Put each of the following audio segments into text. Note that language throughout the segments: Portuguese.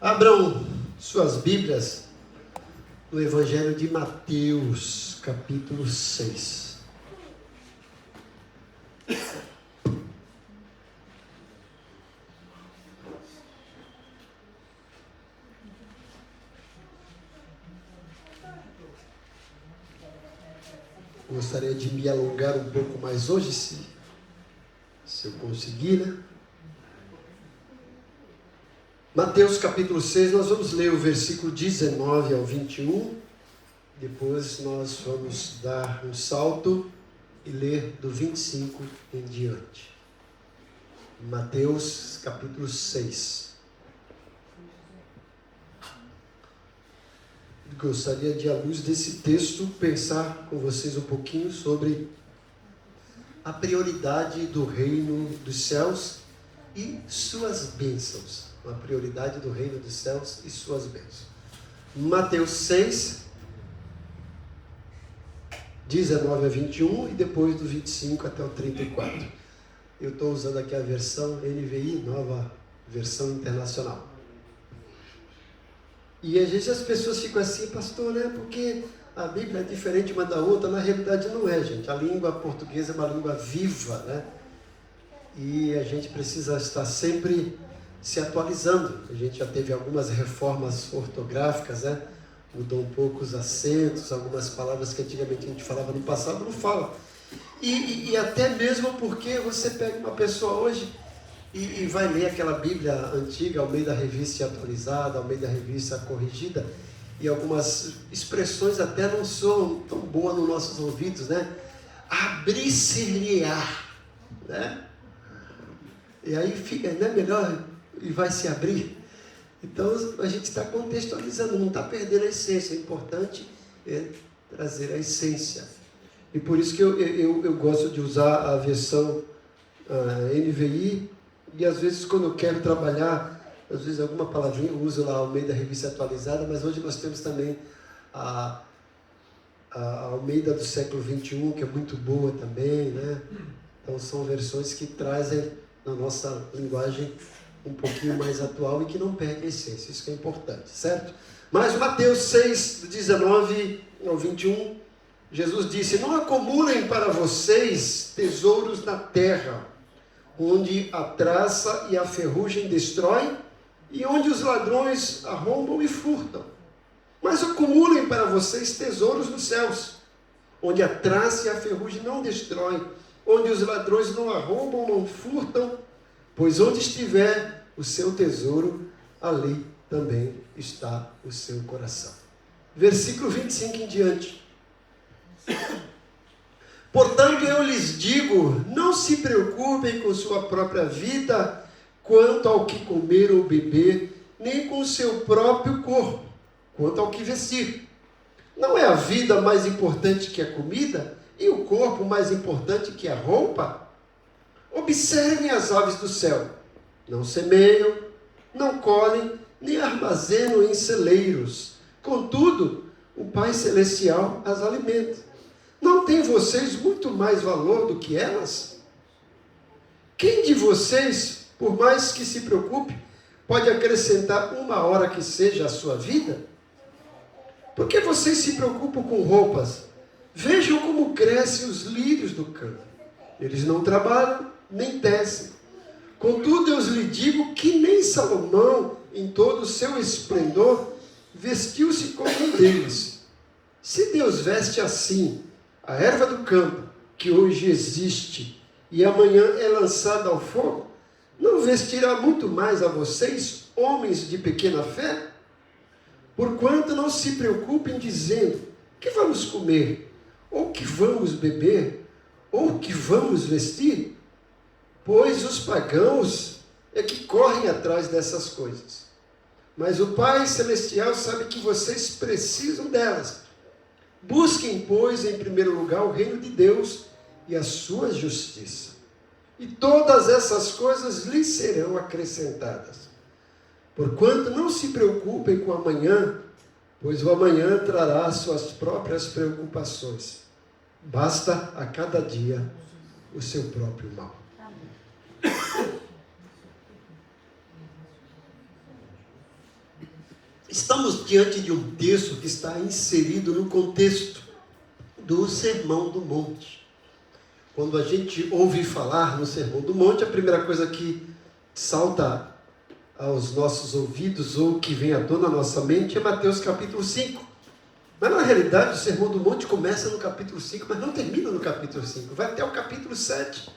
Abram suas Bíblias no Evangelho de Mateus, capítulo 6. Gostaria de me alongar um pouco mais hoje, se eu conseguir, né? Mateus capítulo 6, nós vamos ler o versículo 19 ao 21. Depois nós vamos dar um salto e ler do 25 em diante. Mateus capítulo 6. Gostaria de, à luz desse texto, pensar com vocês um pouquinho sobre a prioridade do reino dos céus e suas bênçãos. A prioridade do reino dos céus e suas bênçãos. Mateus 6, 19 a 21 e depois do 25 até o 34. Eu estou usando aqui a versão NVI, nova versão internacional. E às vezes as pessoas ficam assim, pastor, né? Porque a Bíblia é diferente uma da outra. Na realidade não é, gente. A língua portuguesa é uma língua viva, né? E a gente precisa estar sempre se atualizando. A gente já teve algumas reformas ortográficas, né? Mudou um pouco os acentos, algumas palavras que antigamente a gente falava no passado, não fala. E até mesmo porque você pega uma pessoa hoje e vai ler aquela Bíblia antiga, ao meio da revista atualizada, ao meio da revista corrigida, e algumas expressões até não são tão boas nos nossos ouvidos, né? Abrir-se-lhe-á, né? E aí fica, né, melhor, e vai se abrir. Então a gente está contextualizando, não está perdendo a essência. O importante é trazer a essência. E por isso que eu gosto de usar a versão NVI, e às vezes quando eu quero trabalhar, às vezes alguma palavrinha eu uso lá ao meio da revista atualizada, mas hoje nós temos também a Almeida do século XXI, que é muito boa também, né? Então são versões que trazem na nossa linguagem um pouquinho mais atual e que não perde a essência, isso que é importante, certo? Mas Mateus 6, 19 ao 21, Jesus disse: não acumulem para vocês tesouros na terra, onde a traça e a ferrugem destroem, e onde os ladrões arrombam e furtam. Mas acumulem para vocês tesouros nos céus, onde a traça e a ferrugem não destroem, onde os ladrões não arrombam, não furtam, pois onde estiver o seu tesouro, ali também está o seu coração. Versículo 25 em diante. Portanto, eu lhes digo, não se preocupem com sua própria vida, quanto ao que comer ou beber, nem com o seu próprio corpo, quanto ao que vestir. Não é a vida mais importante que a comida, e o corpo mais importante que a roupa? Observem as aves do céu. Não semeiam, não colhem, nem armazenam em celeiros. Contudo, o Pai Celestial as alimenta. Não tem vocês muito mais valor do que elas? Quem de vocês, por mais que se preocupe, pode acrescentar uma hora que seja à sua vida? Por que vocês se preocupam com roupas? Vejam como crescem os lírios do campo. Eles não trabalham, nem tecem. Contudo, eu lhes digo que nem Salomão, em todo o seu esplendor, vestiu-se como um deles. Se Deus veste assim a erva do campo, que hoje existe e amanhã é lançada ao fogo, não vestirá muito mais a vocês, homens de pequena fé? Porquanto não se preocupem dizendo, que vamos comer, ou que vamos beber, ou que vamos vestir? Pois os pagãos é que correm atrás dessas coisas. Mas o Pai Celestial sabe que vocês precisam delas. Busquem, pois, em primeiro lugar o reino de Deus e a sua justiça. E todas essas coisas lhes serão acrescentadas. Porquanto não se preocupem com o amanhã, pois o amanhã trará suas próprias preocupações. Basta a cada dia o seu próprio mal. Estamos diante de um texto que está inserido no contexto do Sermão do Monte. Quando a gente ouve falar no Sermão do Monte, a primeira coisa que salta aos nossos ouvidos ou que vem à tona na nossa mente é Mateus capítulo 5. Mas na realidade o Sermão do Monte começa no capítulo 5, mas não termina no capítulo 5, vai até o capítulo 7.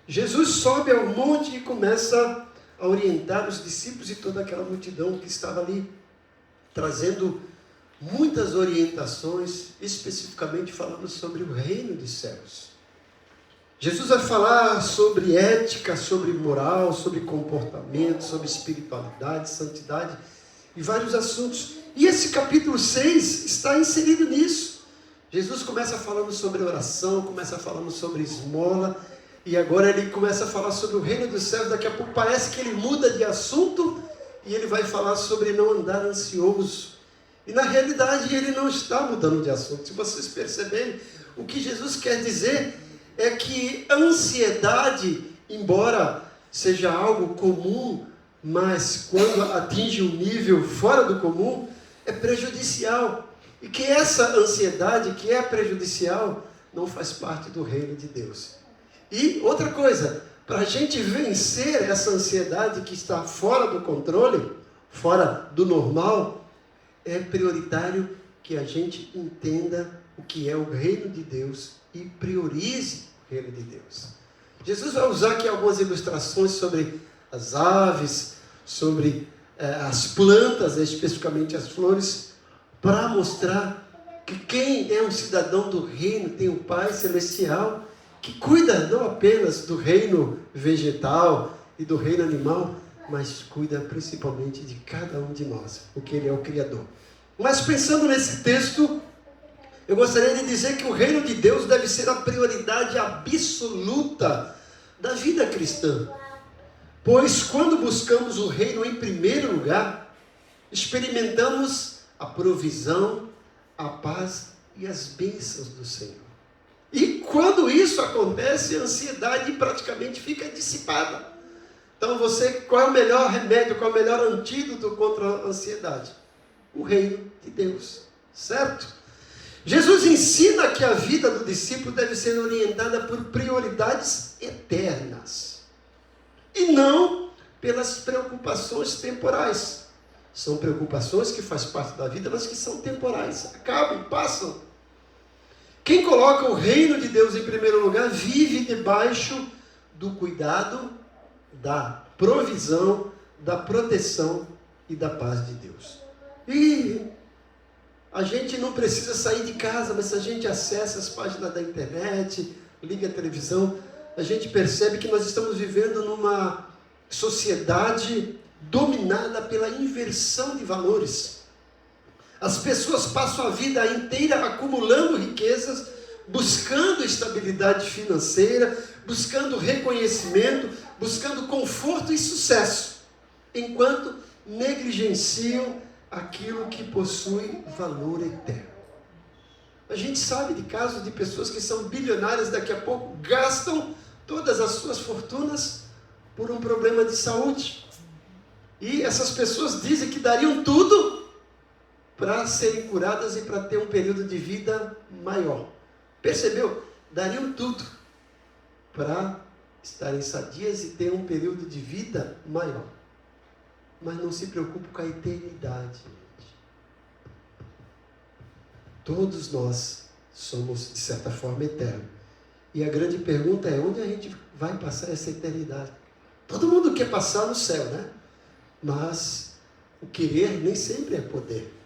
Jesus sobe ao monte e começa a orientar os discípulos e toda aquela multidão que estava ali, trazendo muitas orientações, especificamente falando sobre o reino dos céus. Jesus vai falar sobre ética, sobre moral, sobre comportamento, sobre espiritualidade, santidade e vários assuntos. E esse capítulo 6 está inserido nisso. Jesus começa falando sobre oração, começa falando sobre esmola, e agora ele começa a falar sobre o reino dos céus. Daqui a pouco parece que ele muda de assunto e ele vai falar sobre não andar ansioso. E na realidade ele não está mudando de assunto. Se vocês perceberem, o que Jesus quer dizer é que a ansiedade, embora seja algo comum, mas quando atinge um nível fora do comum, é prejudicial. E que essa ansiedade que é prejudicial não faz parte do reino de Deus. E outra coisa, para a gente vencer essa ansiedade que está fora do controle, fora do normal, é prioritário que a gente entenda o que é o reino de Deus e priorize o reino de Deus. Jesus vai usar aqui algumas ilustrações sobre as aves, sobre as plantas, especificamente as flores, para mostrar que quem é um cidadão do reino tem um Pai Celestial que cuida não apenas do reino vegetal e do reino animal, mas cuida principalmente de cada um de nós, porque Ele é o Criador. Mas pensando nesse texto, eu gostaria de dizer que o reino de Deus deve ser a prioridade absoluta da vida cristã. Pois quando buscamos o reino em primeiro lugar, experimentamos a provisão, a paz e as bênçãos do Senhor. E quando isso acontece, a ansiedade praticamente fica dissipada. Então qual é o melhor remédio, qual é o melhor antídoto contra a ansiedade? O reino de Deus, certo? Jesus ensina que a vida do discípulo deve ser orientada por prioridades eternas e não pelas preocupações temporais. São preocupações que fazem parte da vida, mas que são temporais, acabam, passam. Quem coloca o reino de Deus em primeiro lugar vive debaixo do cuidado, da provisão, da proteção e da paz de Deus. E a gente não precisa sair de casa, mas se a gente acessa as páginas da internet, liga a televisão, a gente percebe que nós estamos vivendo numa sociedade dominada pela inversão de valores. As pessoas passam a vida inteira acumulando riquezas, buscando estabilidade financeira, buscando reconhecimento, buscando conforto e sucesso, enquanto negligenciam aquilo que possui valor eterno. A gente sabe de casos de pessoas que são bilionárias, daqui a pouco gastam todas as suas fortunas por um problema de saúde. E essas pessoas dizem que dariam tudo para serem curadas e para ter um período de vida maior. Percebeu? Dariam tudo para estarem sadias e ter um período de vida maior. Mas não se preocupem com a eternidade. Todos nós somos, de certa forma, eternos. E a grande pergunta é, onde a gente vai passar essa eternidade? Todo mundo quer passar no céu, né? Mas o querer nem sempre é poder.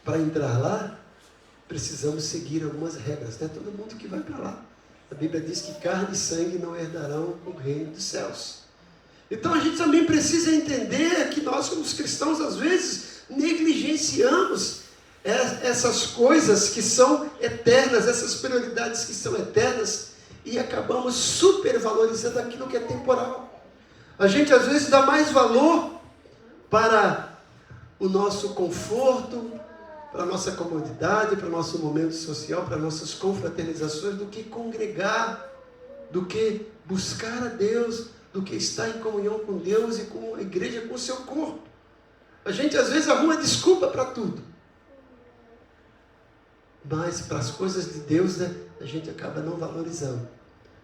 Para entrar lá, precisamos seguir algumas regras, né? Todo mundo que vai para lá. A Bíblia diz que carne e sangue não herdarão o reino dos céus. Então a gente também precisa entender que nós, como cristãos, às vezes negligenciamos essas coisas que são eternas, essas prioridades que são eternas, e acabamos supervalorizando aquilo que é temporal. A gente às vezes dá mais valor para o nosso conforto, para a nossa comodidade, para o nosso momento social, para nossas confraternizações, do que congregar, do que buscar a Deus, do que estar em comunhão com Deus e com a igreja, com o seu corpo. A gente às vezes arruma desculpa para tudo. Mas para as coisas de Deus, né, a gente acaba não valorizando.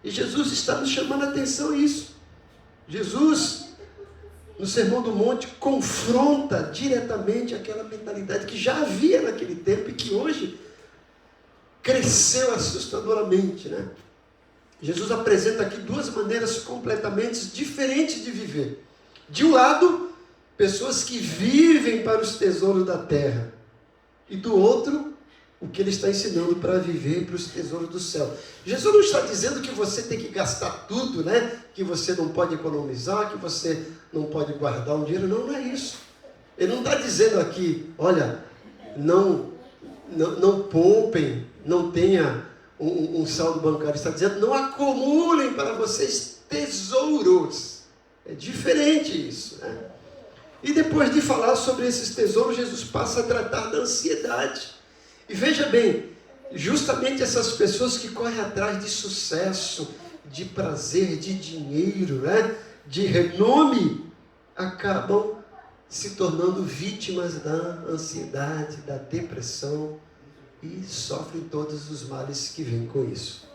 E Jesus está nos chamando a atenção a isso. Jesus, no Sermão do Monte, confronta diretamente aquela mentalidade que já havia naquele tempo e que hoje cresceu assustadoramente, né? Jesus apresenta aqui duas maneiras completamente diferentes de viver. De um lado, pessoas que vivem para os tesouros da terra. E do outro, o que ele está ensinando para viver para os tesouros do céu. Jesus não está dizendo que você tem que gastar tudo, né? Que você não pode economizar, que você não pode guardar um dinheiro. Não, não é isso. Ele não está dizendo aqui, olha, não poupem, não tenha um saldo bancário. Ele está dizendo, não acumulem para vocês tesouros. É diferente isso, né? E depois de falar sobre esses tesouros, Jesus passa a tratar da ansiedade. E veja bem, justamente essas pessoas que correm atrás de sucesso, de prazer, de dinheiro, né, de renome, acabam se tornando vítimas da ansiedade, da depressão e sofrem todos os males que vêm com isso.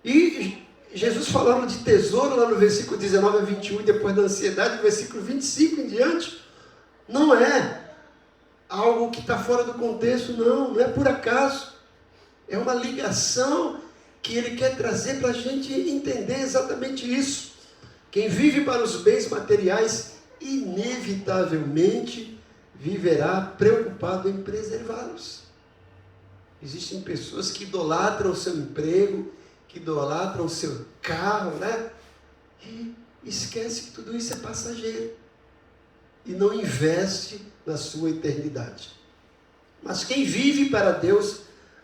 E Jesus falando de tesouro lá no versículo 19 a 21, depois da ansiedade, no versículo 25 em diante, não é algo que está fora do contexto, não é por acaso. É uma ligação que ele quer trazer para a gente entender exatamente isso. Quem vive para os bens materiais, inevitavelmente viverá preocupado em preservá-los. Existem pessoas que idolatram o seu emprego, que idolatram o seu carro, né? E esquece que tudo isso é passageiro. E não investe na sua eternidade. Mas quem vive para Deus,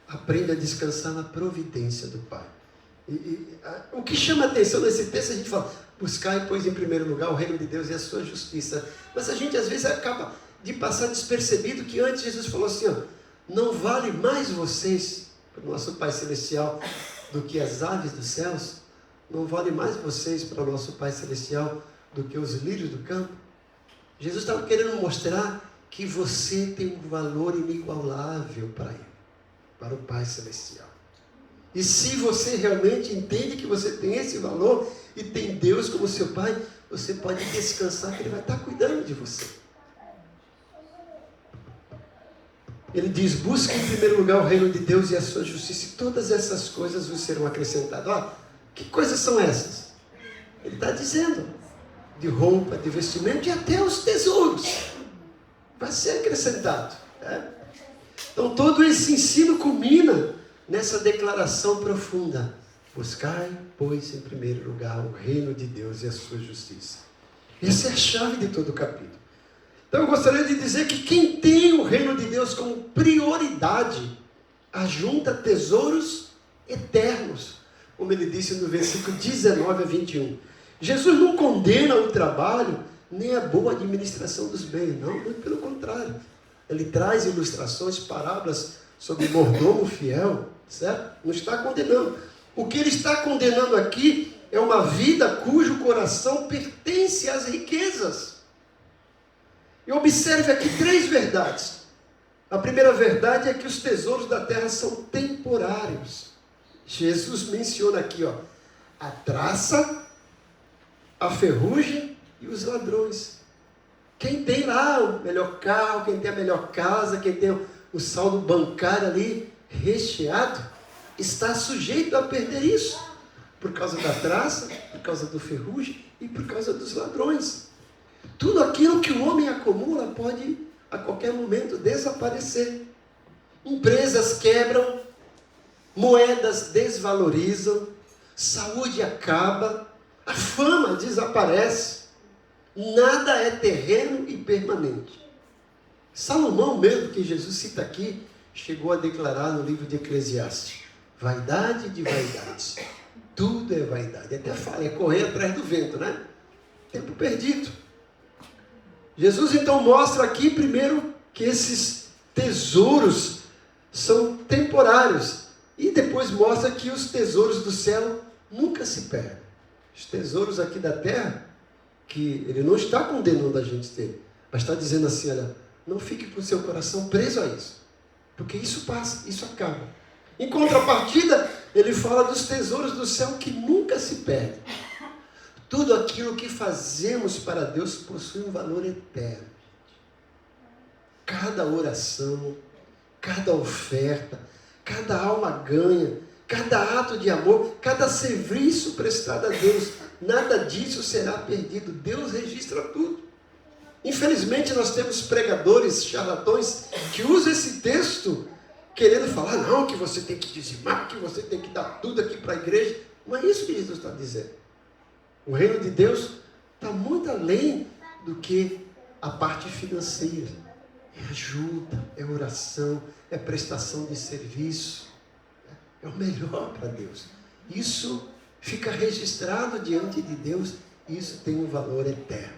aprende a descansar na providência do Pai. O que chama a atenção nesse texto, a gente fala, buscai, pois, em primeiro lugar o reino de Deus e a sua justiça. Mas a gente, às vezes, acaba de passar despercebido que antes Jesus falou assim, ó, não vale mais vocês, para o nosso Pai Celestial, do que as aves dos céus? Não vale mais vocês para o nosso Pai Celestial do que os lírios do campo? Jesus estava querendo mostrar que você tem um valor inigualável para Ele, para o Pai Celestial. E se você realmente entende que você tem esse valor e tem Deus como seu Pai, você pode descansar que Ele vai estar cuidando de você. Ele diz, busque em primeiro lugar o reino de Deus e a sua justiça, e todas essas coisas vos serão acrescentadas. Ó, que coisas são essas? Ele está dizendo, de roupa, de vestimento e até os tesouros. Vai ser acrescentado. Né? Então todo esse ensino culmina nessa declaração profunda. Buscai, pois, em primeiro lugar o reino de Deus e a sua justiça. Essa é a chave de todo o capítulo. Então eu gostaria de dizer que quem tem o reino de Deus como prioridade, ajunta tesouros eternos. Como ele disse no versículo 19 a 21. Jesus não condena o trabalho, nem a boa administração dos bens, não, muito pelo contrário. Ele traz ilustrações, parábolas sobre mordomo fiel, certo? Não está condenando. O que ele está condenando aqui é uma vida cujo coração pertence às riquezas. E observe aqui 3 verdades. A primeira verdade é que os tesouros da terra são temporários. Jesus menciona aqui, ó, a traça, a ferrugem e os ladrões. Quem tem lá o melhor carro, quem tem a melhor casa, quem tem o saldo bancário ali recheado, está sujeito a perder isso. Por causa da traça, por causa do ferrugem e por causa dos ladrões. Tudo aquilo que o homem acumula pode a qualquer momento desaparecer. Empresas quebram, moedas desvalorizam, saúde acaba, a fama desaparece, nada é terreno e permanente. Salomão mesmo, que Jesus cita aqui, chegou a declarar no livro de Eclesiastes, vaidade de vaidades, tudo é vaidade. Até fala, é correr atrás do vento, né? Tempo perdido. Jesus então mostra aqui primeiro que esses tesouros são temporários. E depois mostra que os tesouros do céu nunca se perdem. Os tesouros aqui da terra, que ele não está condenando a gente ter. Mas está dizendo assim, olha, não fique com o seu coração preso a isso. Porque isso passa, isso acaba. Em contrapartida, ele fala dos tesouros do céu que nunca se perdem. Tudo aquilo que fazemos para Deus possui um valor eterno. Cada oração, cada oferta, cada alma ganha, cada ato de amor, cada serviço prestado a Deus, nada disso será perdido. Deus registra tudo. Infelizmente nós temos pregadores, charlatões, que usam esse texto querendo falar, não, que você tem que dizimar, que você tem que dar tudo aqui para a igreja. Não é isso que Jesus está dizendo. O reino de Deus está muito além do que a parte financeira. É ajuda, é oração, é prestação de serviço. É o melhor para Deus. Isso fica registrado diante de Deus e isso tem um valor eterno.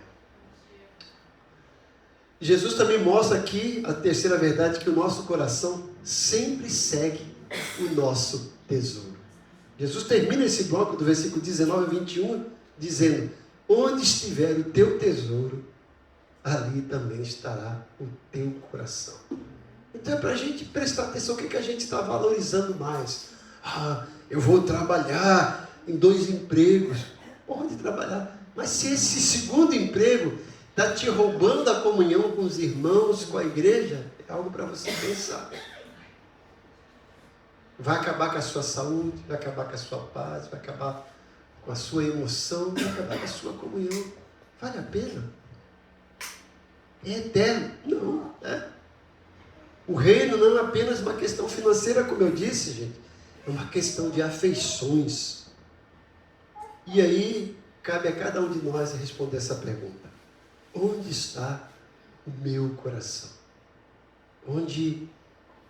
Jesus também mostra aqui a terceira verdade, que o nosso coração sempre segue o nosso tesouro. Jesus termina esse bloco do versículo 19 a 21 dizendo, onde estiver o teu tesouro, ali também estará o teu coração. Então é para a gente prestar atenção, o que a gente está valorizando mais. Eu vou trabalhar em 2 empregos. Pode trabalhar, mas se esse segundo emprego está te roubando a comunhão com os irmãos, com a igreja, é algo para você pensar. Vai acabar com a sua saúde, vai acabar com a sua paz, vai acabar com a sua emoção, vai acabar com a sua comunhão. Vale a pena? É eterno? Não, é. O reino não é apenas uma questão financeira, como eu disse, gente. É uma questão de afeições. E aí, cabe a cada um de nós responder essa pergunta. Onde está o meu coração? Onde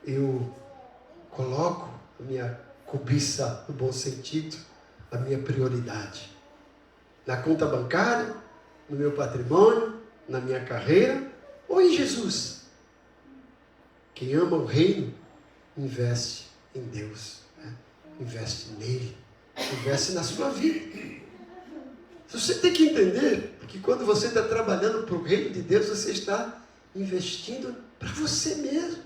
eu coloco a minha cobiça, no bom sentido, a minha prioridade? Na conta bancária? No meu patrimônio? Na minha carreira? Ou em Jesus? Quem ama o reino, investe em Deus, né? Investe nele, investe na sua vida. Você tem que entender que quando você está trabalhando para o reino de Deus, você está investindo para você mesmo.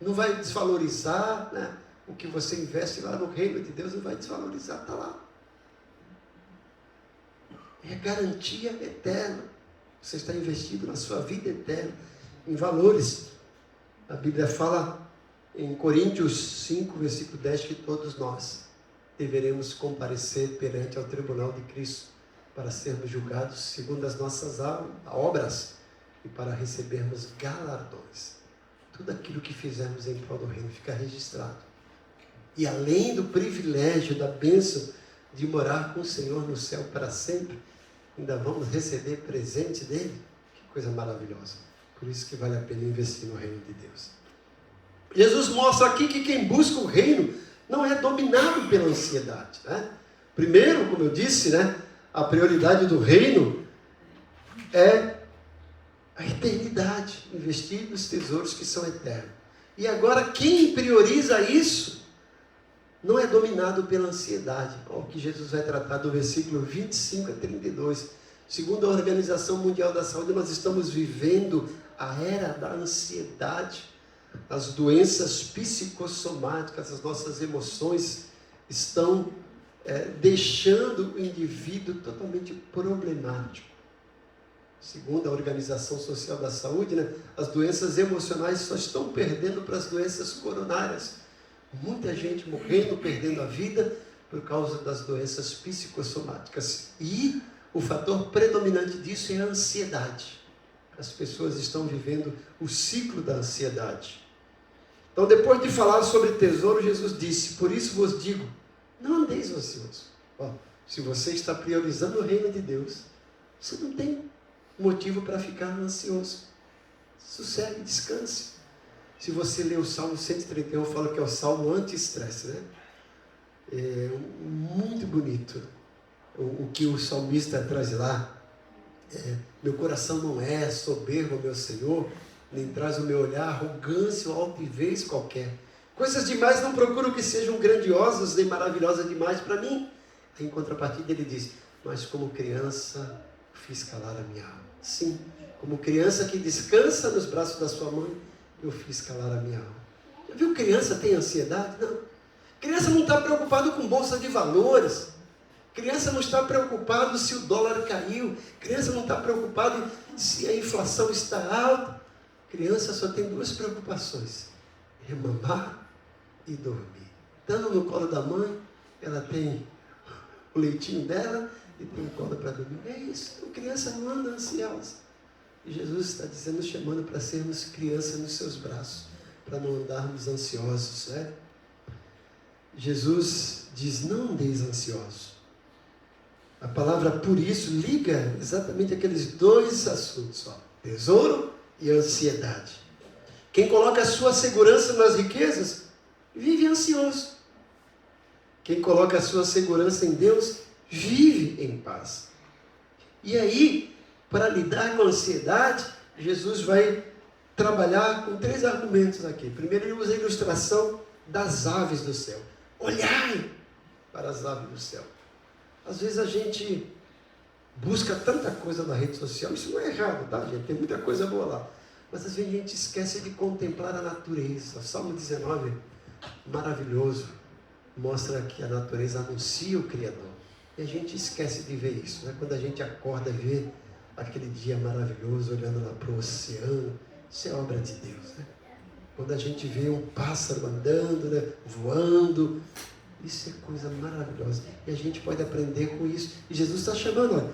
Não vai desvalorizar, né? O que você investe lá no reino de Deus não vai desvalorizar, está lá. É garantia eterna. Você está investindo na sua vida eterna, em valores. A Bíblia fala em Coríntios 5, versículo 10, que todos nós deveremos comparecer perante ao tribunal de Cristo para sermos julgados segundo as nossas obras e para recebermos galardões. Tudo aquilo que fizermos em prol do reino fica registrado. E além do privilégio, da bênção de morar com o Senhor no céu para sempre, ainda vamos receber presente dele. Que coisa maravilhosa. Por isso que vale a pena investir no reino de Deus. Jesus mostra aqui que quem busca o reino não é dominado pela ansiedade, né? Primeiro, como eu disse, né, a prioridade do reino é a eternidade, investir nos tesouros que são eternos. E agora, quem prioriza isso não é dominado pela ansiedade. Olha o que Jesus vai tratar do versículo 25 a 32. Segundo a Organização Mundial da Saúde, nós estamos vivendo a era da ansiedade. As doenças psicossomáticas, as nossas emoções estão deixando o indivíduo totalmente problemático. Segundo a Organização Social da Saúde, né, as doenças emocionais só estão perdendo para as doenças coronárias. Muita gente morrendo, perdendo a vida por causa das doenças psicossomáticas. E o fator predominante disso é a ansiedade. As pessoas estão vivendo o ciclo da ansiedade. Então, depois de falar sobre tesouro, Jesus disse, por isso vos digo, não andeis ansiosos. Se você está priorizando o reino de Deus, você não tem motivo para ficar ansioso. Sossegue, descanse. Se você ler o Salmo 131, fala que é o Salmo anti-estresse, né? É muito bonito o que o salmista traz lá. Meu coração não é soberbo, meu Senhor, nem traz o meu olhar arrogância ou altivez qualquer. Coisas demais não procuro que sejam grandiosas nem maravilhosas demais para mim. Em contrapartida ele diz, mas como criança fiz calar a minha alma. Sim, como criança que descansa nos braços da sua mãe, eu fiz calar a minha alma. Já viu criança tem ansiedade? Não. Criança não está preocupado com bolsa de valores. Criança não está preocupado se o dólar caiu. Criança não está preocupado se a inflação está alta. Criança só tem duas preocupações: é mamar e dormir. Estando no colo da mãe, ela tem o leitinho dela e tem o colo para dormir. É isso. Então, criança não anda ansiosa. E Jesus está dizendo, chamando para sermos criança nos seus braços, para não andarmos ansiosos, né? Jesus diz, não andeis ansiosos. A palavra por isso liga exatamente aqueles dois assuntos, ó, tesouro e ansiedade. Quem coloca a sua segurança nas riquezas, vive ansioso. Quem coloca a sua segurança em Deus, vive em paz. E aí, para lidar com a ansiedade, Jesus vai trabalhar com 3 argumentos aqui. Primeiro, ele usa a ilustração das aves do céu. Olhai para as aves do céu. Às vezes a gente busca tanta coisa na rede social, isso não é errado, tá, gente? Tem muita coisa boa lá. Mas às vezes a gente esquece de contemplar a natureza. O Salmo 19, maravilhoso, mostra que a natureza anuncia o Criador. E a gente esquece de ver isso, né? Quando a gente acorda e vê aquele dia maravilhoso, olhando lá para o oceano, isso é obra de Deus, né? Quando a gente vê um pássaro andando, né, voando, isso é coisa maravilhosa. E a gente pode aprender com isso. E Jesus está chamando, olha,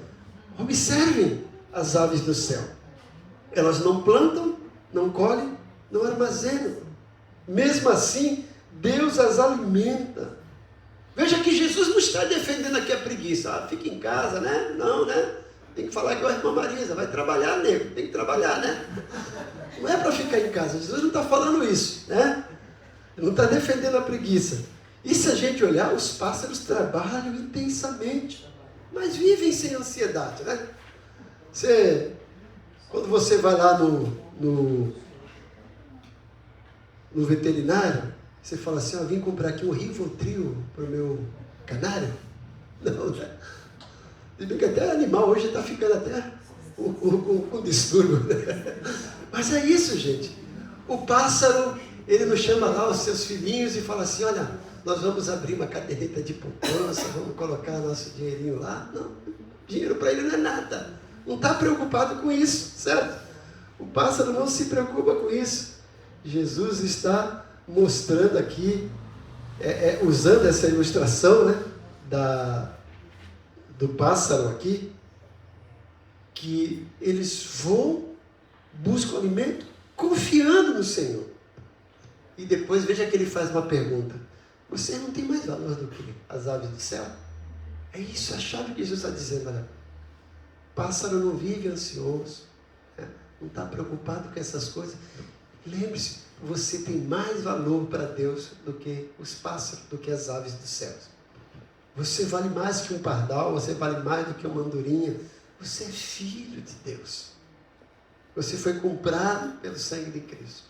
observem as aves do céu. Elas não plantam, não colhem, não armazenam. Mesmo assim, Deus as alimenta. Veja que Jesus não está defendendo aqui a preguiça. Ah, fica em casa, né? Não, né? Tem que falar igual a irmã Marisa, vai trabalhar, nego, tem que trabalhar, né? Não é para ficar em casa, Jesus não está falando isso, né? Ele não está defendendo a preguiça. E se a gente olhar, os pássaros trabalham intensamente, mas vivem sem ansiedade, né? Quando você vai lá no veterinário, você fala assim, vim comprar aqui um Rivotril para o meu canário. Não, né? Se bem que até animal hoje está ficando até com distúrbio, né? Mas é isso, gente. O pássaro, ele não chama lá os seus filhinhos e fala assim, olha, nós vamos abrir uma caderneta de poupança, vamos colocar nosso dinheirinho lá. Não, dinheiro para ele não é nada. Não está preocupado com isso, certo? O pássaro não se preocupa com isso. Jesus está mostrando aqui, usando essa ilustração, né, do pássaro aqui, que eles vão, buscam alimento, confiando no Senhor. E depois veja que ele faz uma pergunta. Você não tem mais valor do que as aves do céu? É isso, a chave que Jesus está dizendo. Olha, pássaro não vive ansioso, né? Não está preocupado com essas coisas. Lembre-se, você tem mais valor para Deus do que os pássaros, do que as aves dos céus. Você vale mais que um pardal, você vale mais do que uma andorinha. Você é filho de Deus. Você foi comprado pelo sangue de Cristo.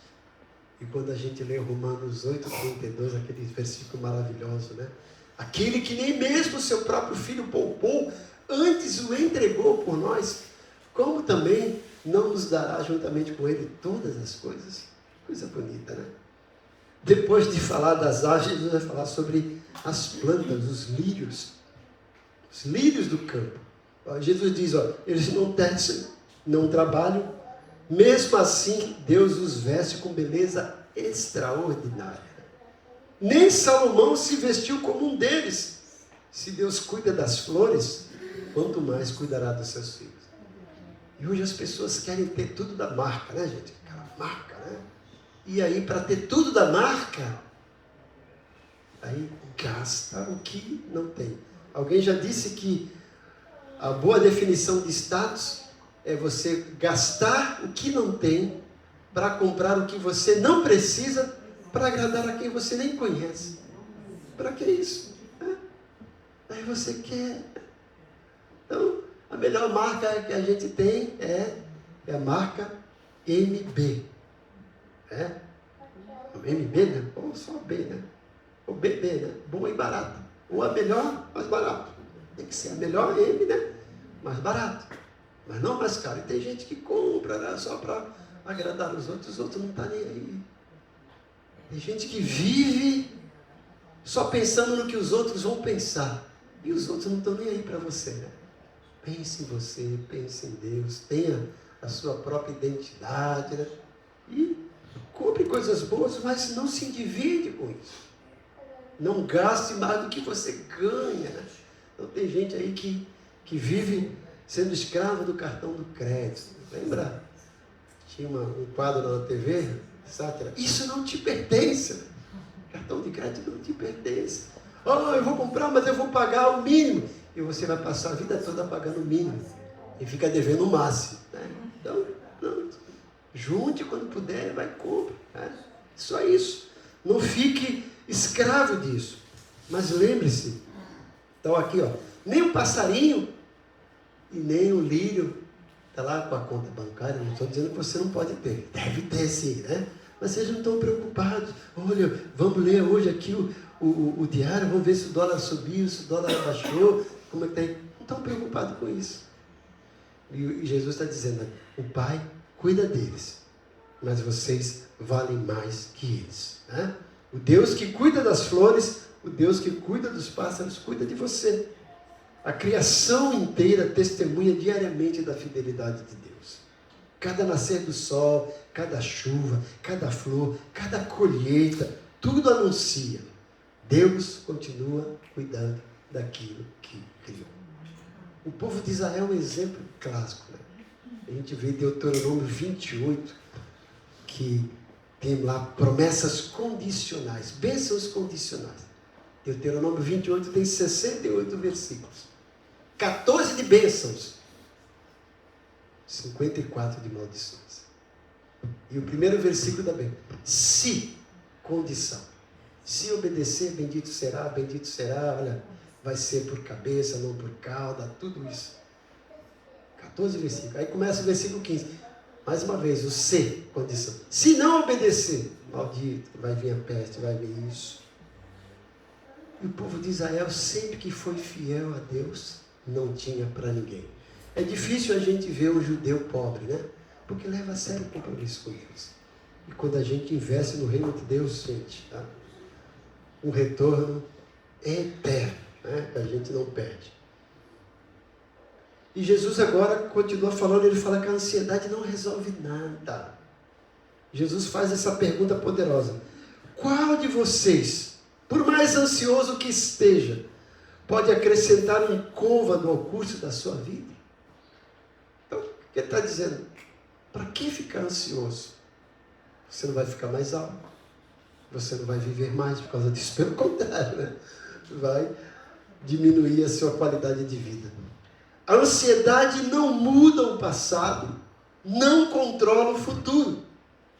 E quando a gente lê Romanos 8:32, aquele versículo maravilhoso, né? Aquele que nem mesmo o seu próprio filho poupou, antes o entregou por nós, como também não nos dará juntamente com ele todas as coisas? Coisa bonita, né? Depois de falar das aves, Jesus vai falar sobre as plantas, os lírios do campo. Jesus diz, eles não tecem, não trabalham, mesmo assim Deus os veste com beleza extraordinária. Nem Salomão se vestiu como um deles. Se Deus cuida das flores, quanto mais cuidará dos seus filhos. E hoje as pessoas querem ter tudo da marca, né, gente? Aquela marca, né? E aí, para ter tudo da marca, aí gasta o que não tem. Alguém já disse que a boa definição de status é você gastar o que não tem para comprar o que você não precisa para agradar a quem você nem conhece. Para que isso? Aí você quer. Então, a melhor marca que a gente tem é a marca MB. O MB, né? Ou só B, né? Ou BB, né? Bom e barato. Ou a melhor, mais barato. Tem que ser a melhor M, né? Mais barato. mas não mais caro. E tem gente que compra, né, só para agradar os outros não estão nem aí. Tem gente que vive só pensando no que os outros vão pensar. E os outros não estão nem aí para você, né? Pense em você, pense em Deus, tenha a sua própria identidade, né? E compre coisas boas, mas não se endivide com isso. Não gaste mais do que você ganha, né? Então tem gente aí que vive sendo escravo do cartão do crédito. Lembra? Tinha um quadro na TV, sátira. Isso não te pertence. Cartão de crédito não te pertence. Eu vou comprar, mas eu vou pagar o mínimo. E você vai passar a vida toda pagando o mínimo. E fica devendo o máximo. Né? Então, não. Junte quando puder, vai compra. Né? Só isso. Não fique escravo disso. Mas lembre-se. Então aqui, nem o passarinho e nem o lírio está lá com a conta bancária. Não estou dizendo que você não pode ter. Deve ter sim, né? Mas vocês não estão preocupados. Olha, vamos ler hoje aqui o diário, vamos ver se o dólar subiu, se o dólar baixou, como é que tem. Não estão preocupados com isso. E Jesus está dizendo, o Pai cuida deles, mas vocês valem mais que eles. Né? O Deus que cuida das flores, o Deus que cuida dos pássaros, cuida de você. A criação inteira testemunha diariamente da fidelidade de Deus. Cada nascer do sol, cada chuva, cada flor, cada colheita, tudo anuncia. Deus continua cuidando daquilo que criou. O povo de Israel é um exemplo clássico. Né? A gente vê Deuteronômio 28, que tem lá promessas condicionais, bênçãos condicionais. Deuteronômio 28 tem 68 versículos. 14 de bênçãos, 54 de maldições. E o primeiro versículo da Bíblia, se, condição. Se obedecer, bendito será, olha, vai ser por cabeça, não por cauda, tudo isso. 14 versículos. Aí começa o versículo 15. Mais uma vez, o se, condição. Se não obedecer, maldito, vai vir a peste, vai vir isso. E o povo de Israel, sempre que foi fiel a Deus, não tinha para ninguém. É difícil a gente ver um judeu pobre, né? Porque leva a sério o compromisso com Deus. E quando a gente investe no reino de Deus, gente, tá? O retorno é eterno, né? A gente não perde. E Jesus agora continua falando, ele fala que a ansiedade não resolve nada. Jesus faz essa pergunta poderosa. Qual de vocês, por mais ansioso que esteja, pode acrescentar um côvado ao curso da sua vida? Então, o que ele está dizendo? Para que ficar ansioso? Você não vai ficar mais alto. Você não vai viver mais por causa disso. Pelo contrário, né? Vai diminuir a sua qualidade de vida. A ansiedade não muda o passado, não controla o futuro,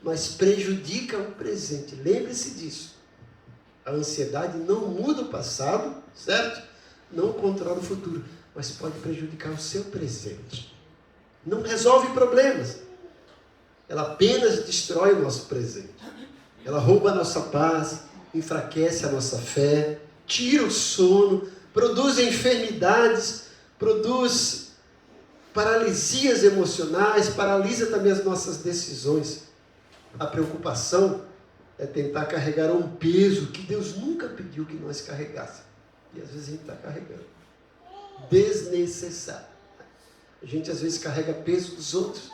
mas prejudica o presente. Lembre-se disso. A ansiedade não muda o passado, certo? Não controla o futuro, mas pode prejudicar o seu presente. Não resolve problemas. Ela apenas destrói o nosso presente. Ela rouba a nossa paz, enfraquece a nossa fé, tira o sono, produz enfermidades, produz paralisias emocionais, paralisa também as nossas decisões. A preocupação é tentar carregar um peso que Deus nunca pediu que nós carregássemos. E às vezes a gente está carregando. Desnecessário. A gente às vezes carrega peso dos outros.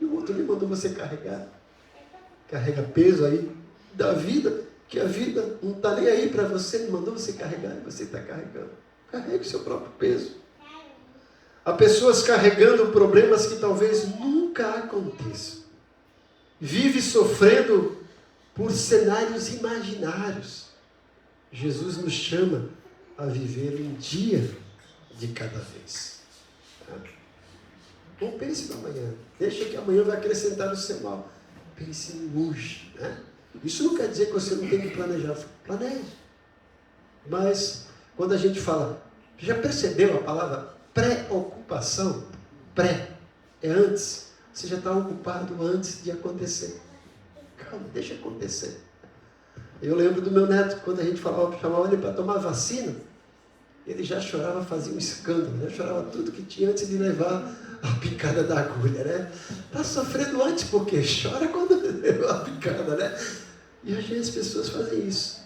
E o outro nem mandou você carregar. Carrega peso aí da vida, que a vida não está nem aí para você, não mandou você carregar e você está carregando. Carregue o seu próprio peso. Há pessoas carregando problemas que talvez nunca aconteçam. Vive sofrendo por cenários imaginários. Jesus nos chama a viver um dia de cada vez. Tá? Não pense no amanhã. Deixa que amanhã vai acrescentar no seu mal. Pense em hoje. Né? Isso não quer dizer que você não tem que planejar. Planeje. Mas quando a gente fala, já percebeu a palavra preocupação? Pré é antes. Você já está ocupado antes de acontecer. Calma, deixa acontecer. Eu lembro do meu neto, quando a gente chamava ele para tomar vacina, ele já chorava, fazia um escândalo, né? Chorava tudo que tinha antes de levar a picada da agulha, né? Está sofrendo antes, porque chora quando levou a picada, né? E às vezes as pessoas fazem isso.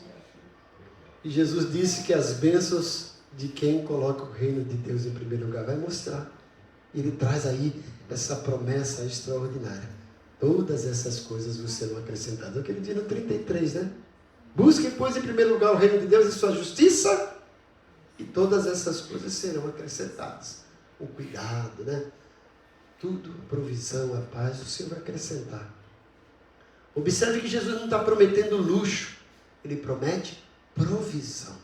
E Jesus disse que as bênçãos de quem coloca o reino de Deus em primeiro lugar vai mostrar. E ele traz aí essa promessa extraordinária. Todas essas coisas vos serão acrescentadas. É o que ele diz no 33, né? Busquem, pois, em primeiro lugar o reino de Deus e sua justiça, e todas essas coisas serão acrescentadas. O cuidado, né? Tudo, a provisão, a paz, o Senhor vai acrescentar. Observe que Jesus não está prometendo luxo, ele promete provisão.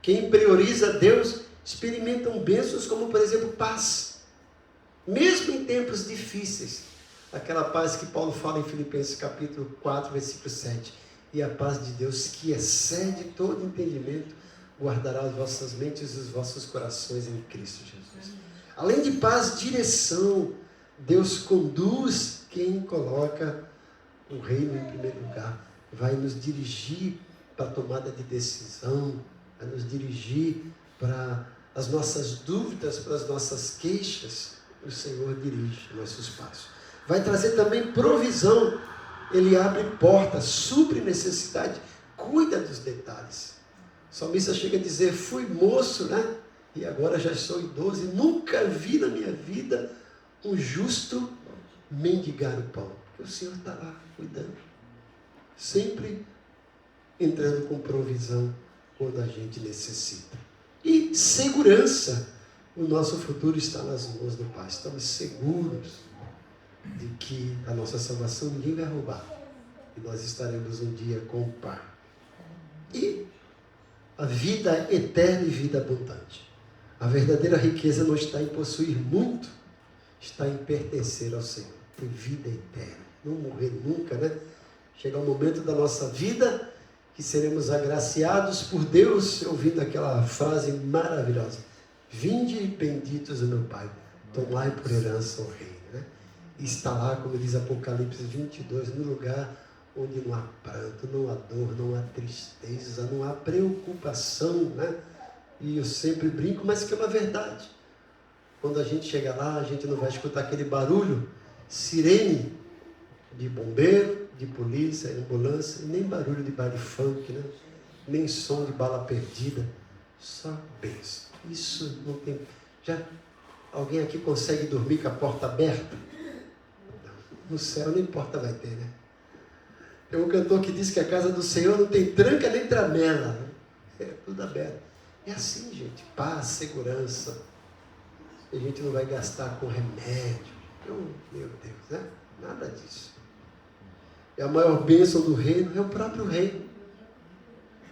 Quem prioriza Deus experimentam bênçãos como, por exemplo, paz. Mesmo em tempos difíceis. Aquela paz que Paulo fala em Filipenses capítulo 4, versículo 7. E a paz de Deus, que excede todo entendimento, guardará as vossas mentes e os vossos corações em Cristo Jesus. Além de paz, direção. Deus conduz quem coloca o reino em primeiro lugar. Vai nos dirigir para a tomada de decisão, vai nos dirigir para as nossas dúvidas, para as nossas queixas. O Senhor dirige nossos passos. Vai trazer também provisão. Ele abre portas, supre necessidade, cuida dos detalhes. O salmista chega a dizer, fui moço, né? E agora já sou idoso e nunca vi na minha vida um justo mendigar o pão. Porque o Senhor está lá cuidando. Sempre entrando com provisão quando a gente necessita. E segurança. O nosso futuro está nas mãos do Pai. Estamos seguros de que a nossa salvação ninguém vai roubar. E nós estaremos um dia com o Pai. E a vida eterna e vida abundante. A verdadeira riqueza não está em possuir muito, está em pertencer ao Senhor. Ter vida eterna. Não morrer nunca, né? Chegar um momento da nossa vida que seremos agraciados por Deus, ouvindo aquela frase maravilhosa. Vinde benditos do meu Pai, tomai por herança o reino. Né? E está lá, como diz Apocalipse 22, no lugar onde não há pranto, não há dor, não há tristeza, não há preocupação. Né? E eu sempre brinco, mas que é uma verdade. Quando a gente chega lá, a gente não vai escutar aquele barulho, sirene de bombeiro, de polícia, ambulância, nem barulho de baile funk, né? Nem som de bala perdida, só bênção. Isso não tem... Já alguém aqui consegue dormir com a porta aberta? Não. No céu nem porta vai ter, né? Tem um cantor que diz que a casa do Senhor não tem tranca nem tramela, né? É tudo aberto. É assim, gente, paz, segurança. A gente não vai gastar com remédio. Meu Deus, né? Nada disso. E a maior bênção do reino é o próprio reino.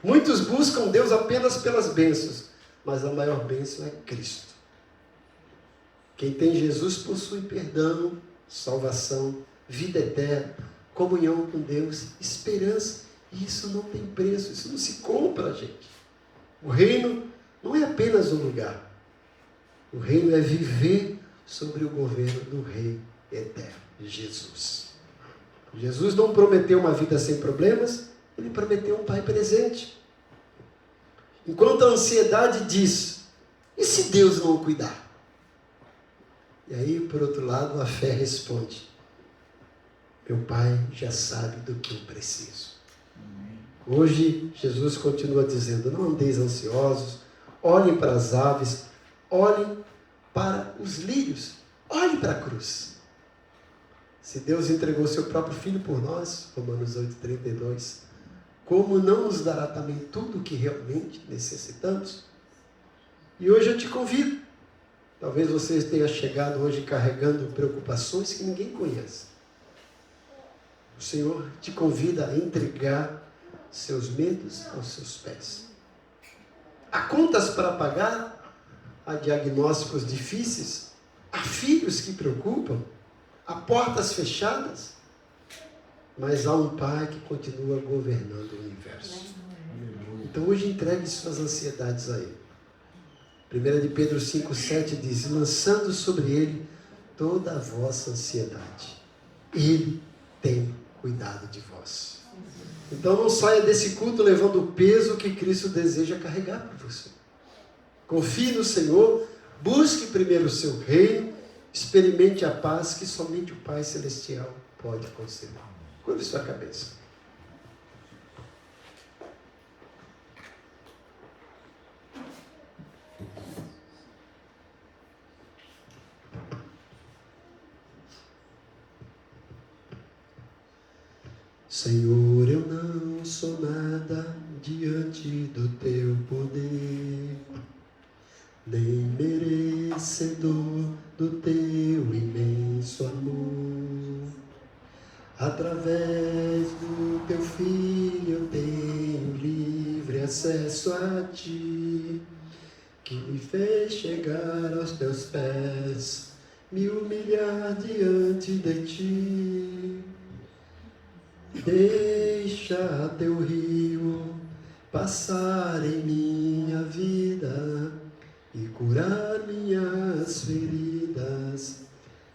Muitos buscam Deus apenas pelas bênçãos, mas a maior bênção é Cristo. Quem tem Jesus possui perdão, salvação, vida eterna, comunhão com Deus, esperança. E isso não tem preço, isso não se compra, gente. O reino não é apenas um lugar. O reino é viver sobre o governo do Rei eterno, Jesus. Jesus não prometeu uma vida sem problemas, ele prometeu um Pai presente. Enquanto a ansiedade diz, e se Deus não cuidar? E aí, por outro lado, a fé responde, meu Pai já sabe do que eu preciso. Hoje, Jesus continua dizendo, não andeis ansiosos, olhem para as aves, olhem para os lírios, olhem para a cruz. Se Deus entregou seu próprio Filho por nós, Romanos 8,32, como não nos dará também tudo o que realmente necessitamos? E hoje eu te convido. Talvez você tenha chegado hoje carregando preocupações que ninguém conhece. O Senhor te convida a entregar seus medos aos seus pés. Há contas para pagar, há diagnósticos difíceis, há filhos que preocupam, há portas fechadas, mas há um Pai que continua governando o universo. Então hoje entregue suas ansiedades a Ele. 1 de Pedro 5,7 diz, lançando sobre Ele toda a vossa ansiedade. Ele tem cuidado de vós. Então não saia desse culto levando o peso que Cristo deseja carregar por você. Confie no Senhor, busque primeiro o seu reino, experimente a paz que somente o Pai Celestial pode conceder. Curve sua cabeça. Senhor, eu não sou nada diante do teu poder, nem merecedor do teu imenso amor. Através do teu Filho eu tenho livre acesso a ti, que me fez chegar aos teus pés, me humilhar diante de ti. Deixa teu rio passar em minha vida e curar minhas feridas,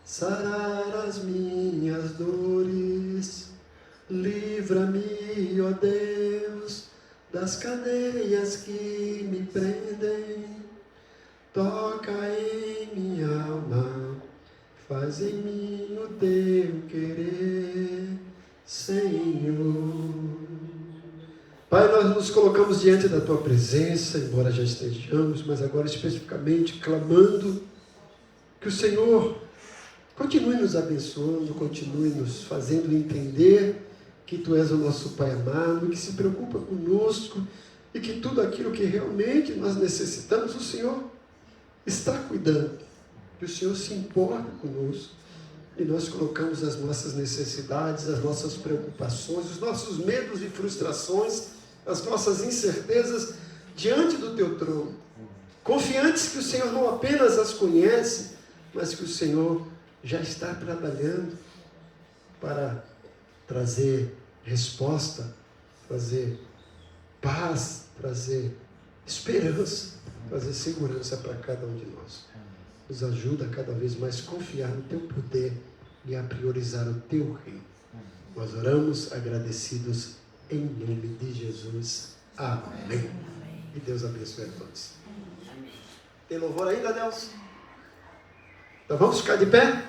sarar as minhas dores. Livra-me, ó Deus, das cadeias que me prendem. Toca em minha alma, faz em mim o teu querer, Senhor. Pai, nós nos colocamos diante da Tua presença, embora já estejamos, mas agora especificamente clamando que o Senhor continue nos abençoando, continue nos fazendo entender que Tu és o nosso Pai amado, que se preocupa conosco e que tudo aquilo que realmente nós necessitamos, o Senhor está cuidando, que o Senhor se importa conosco. E nós colocamos as nossas necessidades, as nossas preocupações, os nossos medos e frustrações, as nossas incertezas diante do Teu trono, confiantes que o Senhor não apenas as conhece, mas que o Senhor já está trabalhando para trazer resposta, trazer paz, trazer esperança, trazer segurança para cada um de nós. Nos ajuda a cada vez mais confiar no Teu poder e a priorizar o Teu reino. Nós oramos agradecidos em nome de Jesus. Amém. E Deus abençoe a todos. Tem louvor ainda, Deus? Então vamos ficar de pé?